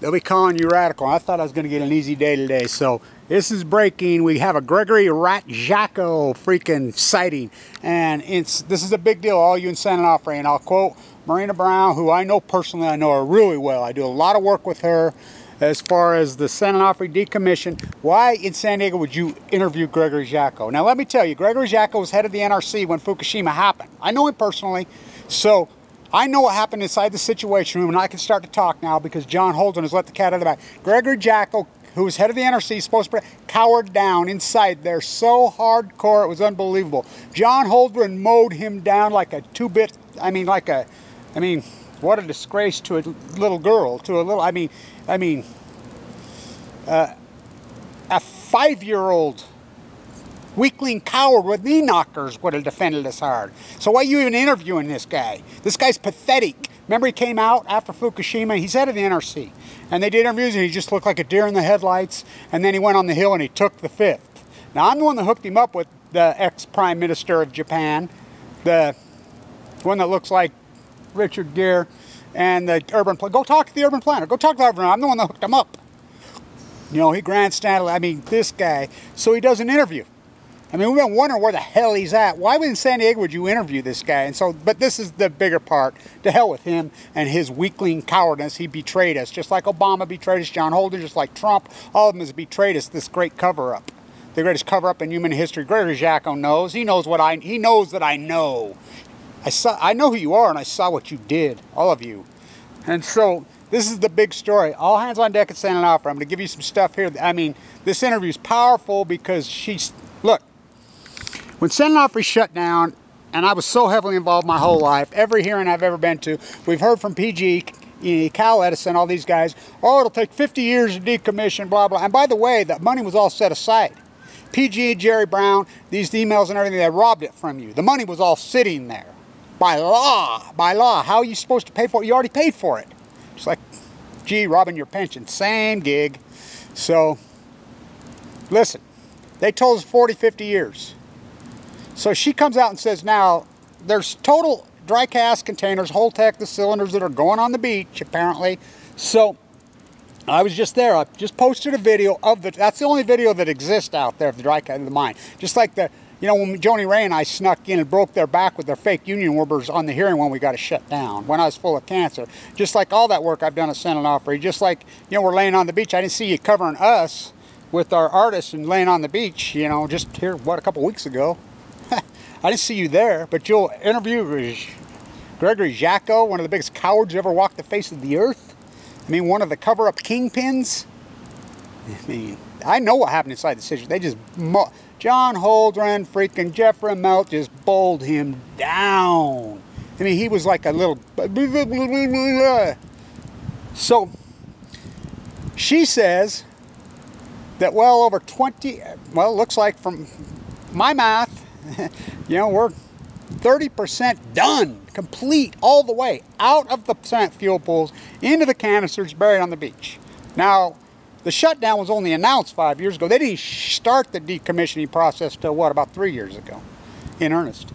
they'll be calling you radical. I thought I was going to get an easy day today. So this is breaking. We have a Gregory Ratjako freaking sighting. And this is a big deal, all you in San Onofre. And I'll quote Marina Brown, who I know personally. I know her really well. I do a lot of work with her as far as the San Onofre decommission. Why in San Diego would you interview Gregory Ratjako? Now let me tell you, Gregory Ratjako was head of the NRC when Fukushima happened. I know him personally. So I know what happened inside the Situation Room, and I can start to talk now because John Holden has let the cat out of the bag. Gregory Ratjako, who was head of the NRC, supposed to cowered down inside there so hardcore it was unbelievable. John Holden mowed him down like a two-bit, what a disgrace to a little girl, to a little, a 5-year-old weakling coward with knee knockers would have defended us hard. So why are you even interviewing this guy? This guy's pathetic. Remember he came out after Fukushima? He's head of the NRC. And they did interviews and he just looked like a deer in the headlights. And then he went on the hill and he took the fifth. Now I'm the one that hooked him up with the ex-Prime Minister of Japan. The one that looks like Richard Gere and the urban planner. Go talk to the urban planner. Go talk to the urban planner. I'm the one that hooked him up. You know, he grandstanded. This guy. So he does an interview. We've been wondering where the hell he's at. Why in San Diego would you interview this guy? And so, but this is the bigger part. To hell with him and his weakling cowardice. He betrayed us, just like Obama betrayed us, John Holden, just like Trump. All of them has betrayed us. This great cover-up, the greatest cover-up in human history. Gregory Ratjako knows. He knows what he knows that I know. I know who you are, and I saw what you did, all of you. And so this is the big story. All hands on deck at San Onofre. I'm going to give you some stuff here. This interview is powerful because look. When San Onofre shut down, and I was so heavily involved my whole life, every hearing I've ever been to, we've heard from PG, Cal Edison, all these guys, oh, it'll take 50 years to decommission, blah, blah. And by the way, that money was all set aside. PG, Jerry Brown, these emails and everything, they robbed it from you. The money was all sitting there. By law. How are you supposed to pay for it? You already paid for it. Just like, gee, robbing your pension. Same gig. So, listen, they told us 40, 50 years. So she comes out and says, now, there's total dry cask containers, Holtec, the cylinders that are going on the beach, apparently. So I was just there. I just posted a video of that's the only video that exists out there of the dry cask of the mine. Just like when Joni Ray and I snuck in and broke their back with their fake union workers on the hearing when we got it shut down, when I was full of cancer. Just like all that work I've done at San Onofre. Just like, we're laying on the beach. I didn't see you covering us with our artists and laying on the beach, just here, a couple weeks ago. I didn't see you there, but you'll interview Gregory Ratjako, one of the biggest cowards who ever walked the face of the earth. One of the cover-up kingpins. I know what happened inside the city. They just, John Holden, freaking Jeffrey Melt just bowled him down. He was like a little, so she says that over 20, it looks like from my math, we're 30% done, complete, all the way, out of the cement fuel pools, into the canisters, buried on the beach. Now, the shutdown was only announced 5 years ago. They didn't start the decommissioning process till, about 3 years ago, in earnest.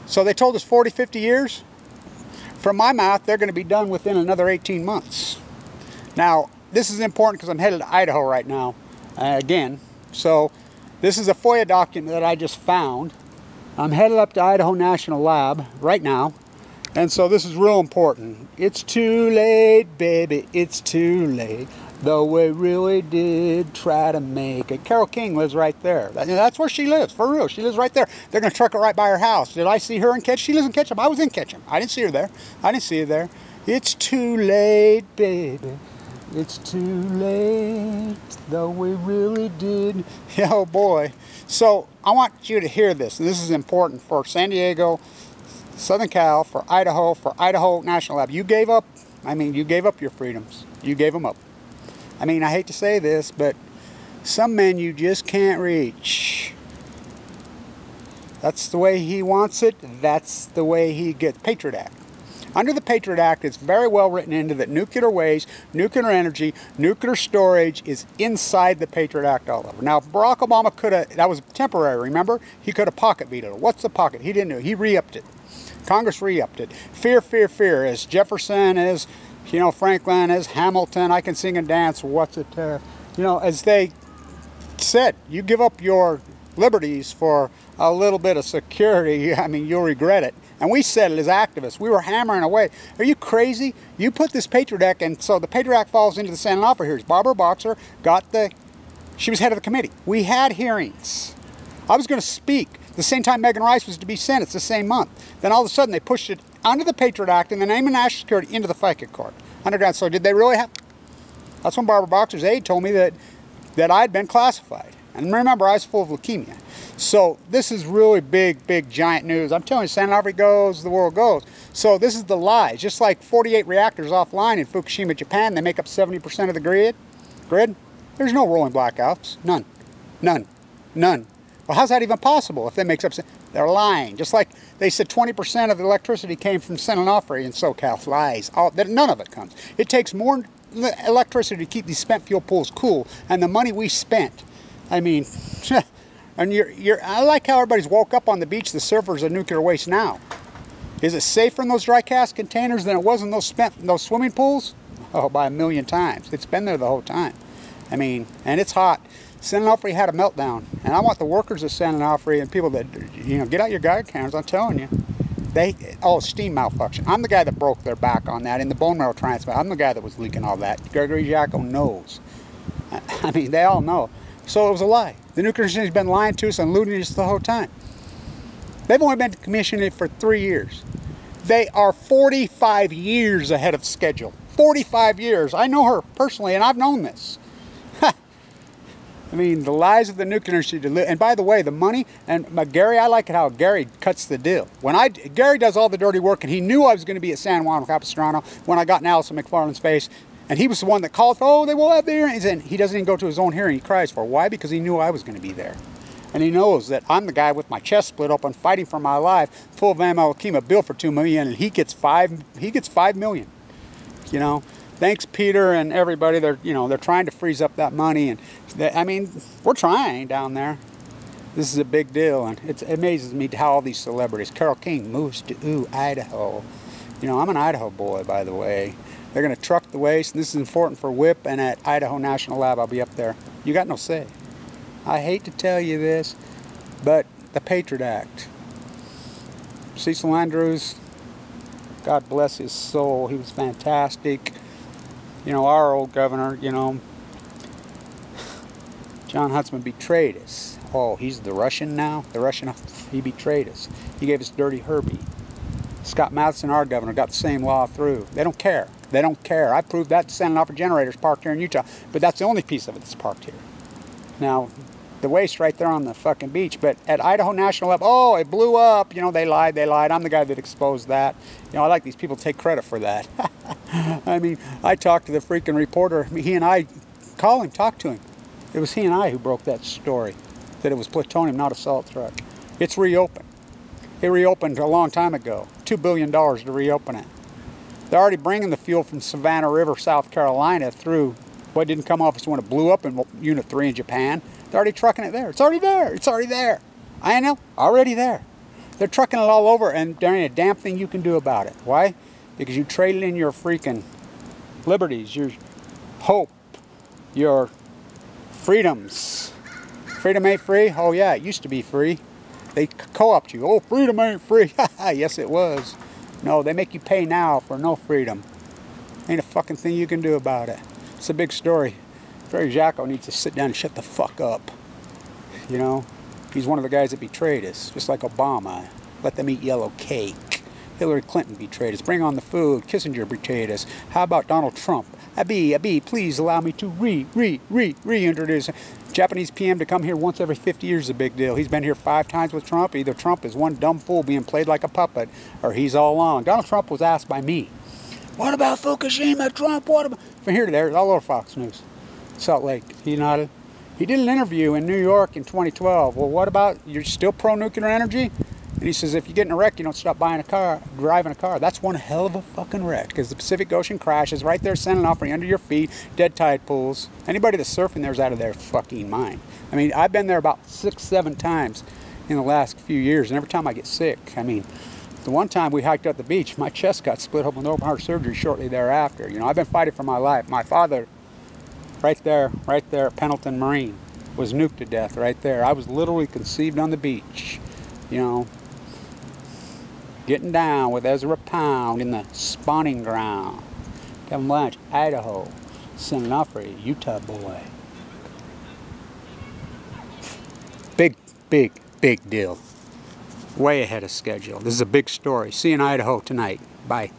So they told us 40, 50 years. From my math, they're going to be done within another 18 months. Now, this is important because I'm headed to Idaho right now, again. So this is a FOIA document that I just found. I'm headed up to Idaho National Lab right now. And so this is real important. It's too late, baby, it's too late. Though we really did try to make it. Carole King lives right there. That's where she lives, for real. She lives right there. They're going to truck it right by her house. Did I see her in Ketchum? She lives in Ketchum. I was in Ketchum. I didn't see her there. I didn't see her there. It's too late, baby. It's too late, though we really did. Yeah, oh boy. So I want you to hear this. This is important for San Diego, Southern Cal, for Idaho National Lab. You gave up, you gave up your freedoms. You gave them up. I hate to say this, but some men you just can't reach. That's the way he wants it. That's the way he gets. Patriot Act. Under the Patriot Act, it's very well written into that nuclear waste, nuclear energy, nuclear storage is inside the Patriot Act all over. Now, Barack Obama could have, that was temporary, remember? He could have pocket vetoed it. What's the pocket? He didn't do it. He re-upped it. Congress re-upped it. Fear, fear, fear. As Jefferson, as You know, Franklin is Hamilton. I can sing and dance. What's it? You know, as they said, you give up your liberties for a little bit of security. I mean, you'll regret it. And we said it as activists. We were hammering away. Are you crazy? You put this Patriot Act, and so the Patriot Act falls into the San Onofre hearings. Barbara Boxer got the, she was head of the committee. We had hearings. I was going to speak the same time Megan Rice was to be sentenced the same month. Then all of a sudden they pushed it under the Patriot Act in the name of national security into the FICA court. Underground. So did they really have? That's when Barbara Boxer's aide told me that I'd been classified. And remember, I was full of leukemia. So this is really big, big, giant news. I'm telling you, San Onofre goes, the world goes. So this is the lie. Just like 48 reactors offline in Fukushima, Japan, they make up 70% of the grid. There's no rolling blackouts. None. None. None. Well, how's that even possible if that makes up? They're lying. Just like they said 20% of the electricity came from San Onofre in SoCal. Lies. None of it comes. It takes more electricity to keep these spent fuel pools cool, and the money we spent. I mean, and I like how everybody's woke up on the beach, the surfers of nuclear waste now. Is it safer in those dry cask containers than it was in those swimming pools? Oh, by a million times. It's been there the whole time. I mean, and it's hot. San Onofre had a meltdown, and I want the workers of San Onofre and people that, you know, get out your Geiger counters. I'm telling you, steam malfunction. I'm the guy that broke their back on that in the bone marrow transplant. I'm the guy that was leaking all that. Gregory Jacko knows. I mean, they all know. So it was a lie. The nuclear industry's been lying to us and looting us the whole time. They've only been decommissioning it for 3 years. They are 45 years ahead of schedule. 45 years. I know her personally, and I've known this. I mean, the lies of the nuclear industry. And by the way, the money, and Gary, I like it how Gary cuts the deal. Gary does all the dirty work, and he knew I was going to be at San Juan Capistrano when I got in Allison McFarland's face. And he was the one that called for, oh, they will have the hearings. And he doesn't even go to his own hearing. He cries for it. Why? Because he knew I was going to be there. And he knows that I'm the guy with my chest split open, fighting for my life, full of ammo, leukemia, bill for $2 million, and he gets $5 million. You know, thanks Peter and everybody. They're trying to freeze up that money, and I mean, we're trying down there. This is a big deal, and it amazes me how all these celebrities. Carole King moves to Idaho. You know, I'm an Idaho boy, by the way. They're going to truck the waste, and this is important for WIP, and at Idaho National Lab, I'll be up there. You got no say. I hate to tell you this, but the Patriot Act. Cecil Andrews, God bless his soul, he was fantastic. You know, our old governor, you know, John Huntsman betrayed us. Oh, he's the Russian now? The Russian, he betrayed us. He gave us Dirty Herbie. Scott Matheson, our governor, got the same law through. They don't care. They don't care. I proved that to San Onofre generators parked here in Utah, but that's the only piece of it that's parked here. Now, the waste right there on the fucking beach, but at Idaho National Lab, oh, it blew up. You know, they lied. I'm the guy that exposed that. You know, I like these people to take credit for that. I mean, I talked to the freaking reporter. He and I call him, talk to him. It was he and I who broke that story, that it was plutonium, not a salt truck. It's reopened. It reopened a long time ago. $2 billion to reopen it. They're already bringing the fuel from Savannah River, South Carolina through what didn't come off as when it blew up in Unit 3 in Japan. They're already trucking it there. It's already there. It's already there. I know. Already there. They're trucking it all over, and there ain't a damn thing you can do about it. Why? Because you traded in your freaking liberties, your hope, your freedoms. Freedom ain't free? Oh yeah, it used to be free. They co-opt you. Oh, freedom ain't free. Yes, it was. No, they make you pay now for no freedom. Ain't a fucking thing you can do about it. It's a big story. Gregory Jacko needs to sit down and shut the fuck up. You know, he's one of the guys that betrayed us, just like Obama. Let them eat yellow cake. Hillary Clinton betrayed us. Bring on the food. Kissinger betrayed us. How about Donald Trump? Abi, please allow me to reintroduce. Japanese PM to come here once every 50 years is a big deal. He's been here 5 times with Trump. Either Trump is one dumb fool being played like a puppet, or he's all along. Donald Trump was asked by me, what about Fukushima, Trump? What about? From here to there, all over Fox News. Salt Lake. He nodded. He did an interview in New York in 2012. Well, what about, you're still pro-nuclear energy? And he says, if you get in a wreck, you don't stop driving a car. That's one hell of a fucking wreck, because the Pacific Ocean crashes right there, San Onofre, under your feet, dead tide pools. Anybody that's surfing there is out of their fucking mind. I mean, I've been there about 6, 7 times in the last few years, and every time I get sick, I mean, The one time we hiked up the beach, my chest got split open with open heart surgery shortly thereafter. You know, I've been fighting for my life. My father, right there at Pendleton Marine, was nuked to death right there. I was literally conceived on the beach, you know, getting down with Ezra Pound in the spawning ground. Kevin Blanche, Idaho, San Onofre, Utah boy. Big deal. Way ahead of schedule. This is a big story. See you in Idaho tonight. Bye.